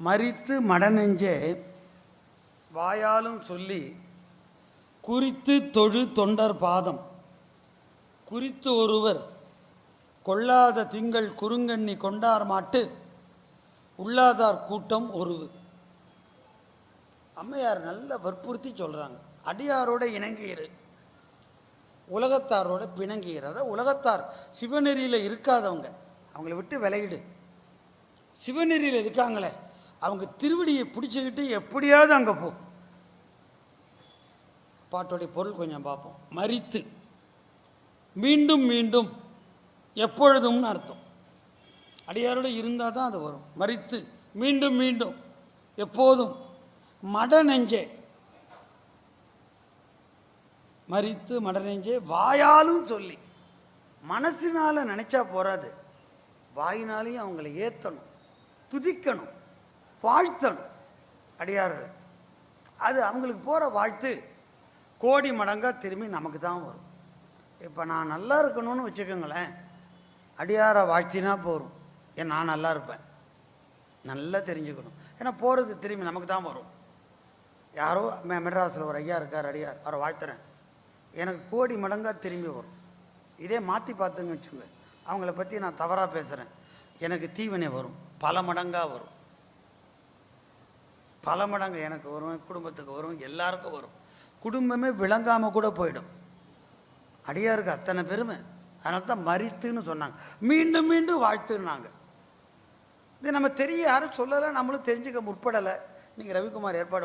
மரித்து மடநெஞ்சே வாயாலும் சொல்லி குறித்து தொழு தொண்டர் பாதம் குறித்து ஒருவர் கொள்ளாத திங்கள் குறுங்கண்ணி கொண்டார் மாட்டு உள்ளாதார் கூட்டம் ஒருவு. அம்மையார் நல்ல வற்புறுத்தி சொல்கிறாங்க, அடியாரோட இணங்கியிரு, உலகத்தாரோட பிணங்கியிரு. அதாவது உலகத்தார் சிவநெறியில் இருக்காதவங்க அவங்கள விட்டு விலகிடு. சிவநெறியில் இருக்காங்களே அவங்க திருவடியை பிடிச்சிக்கிட்டு எப்படியாவது அங்கே போ. பாட்டோடைய பொருள் கொஞ்சம் பார்ப்போம். மரித்து மீண்டும் மீண்டும் எப்பொழுதும்னு அர்த்தம். அடியாரோடு இருந்தால் தான் அது வரும். மரித்து மீண்டும் மீண்டும் எப்போதும் மடநெஞ்சே, மரித்து மடநெஞ்சே வாயாலும் சொல்லி, மனசினால் நினச்சா போகாது, வாயினாலையும் அவங்கள ஏற்றணும், துதிக்கணும், வாழ்த்தணும் அடியார்கள். அது அவங்களுக்கு போகிற வாழ்த்து கோடி மடங்காக திரும்பி நமக்கு தான் வரும். இப்போ நான் நல்லா இருக்கணும்னு வச்சுக்கோங்களேன், அடியாரை வாழ்த்தினா போகும், ஏன் நான் நல்லா இருப்பேன், நல்லா தெரிஞ்சுக்கணும். ஏன்னா போகிறது திரும்பி நமக்கு தான் வரும். யாரோ மெட்ராஸில் ஒரு ஐயா இருக்கார், அடியார், அவரை வாழ்த்துறேன், எனக்கு கோடி மடங்காக திரும்பி வரும். இதே மாற்றி பார்த்துங்க வச்சுங்க, அவங்கள பற்றி நான் தவறாக பேசுகிறேன், எனக்கு தீவினை வரும், பல மடங்காக வரும், பல மடங்கு எனக்கு வரும், குடும்பத்துக்கு வரும், எல்லாருக்கும் வரும். குடும்பமே விளங்காமல் கூட போயிடும். அடியாருக்கு அத்தனை பெருமை. அதனால தான் மரித்துன்னு சொன்னாங்க, மீண்டும் மீண்டும் வாழ்த்துனாங்க. இது நம்ம தெரிய யாரும் சொல்லலை, நம்மளும் தெரிஞ்சுக்க முற்படலை. நீங்கள் ரவிக்குமார் ஏற்பாடு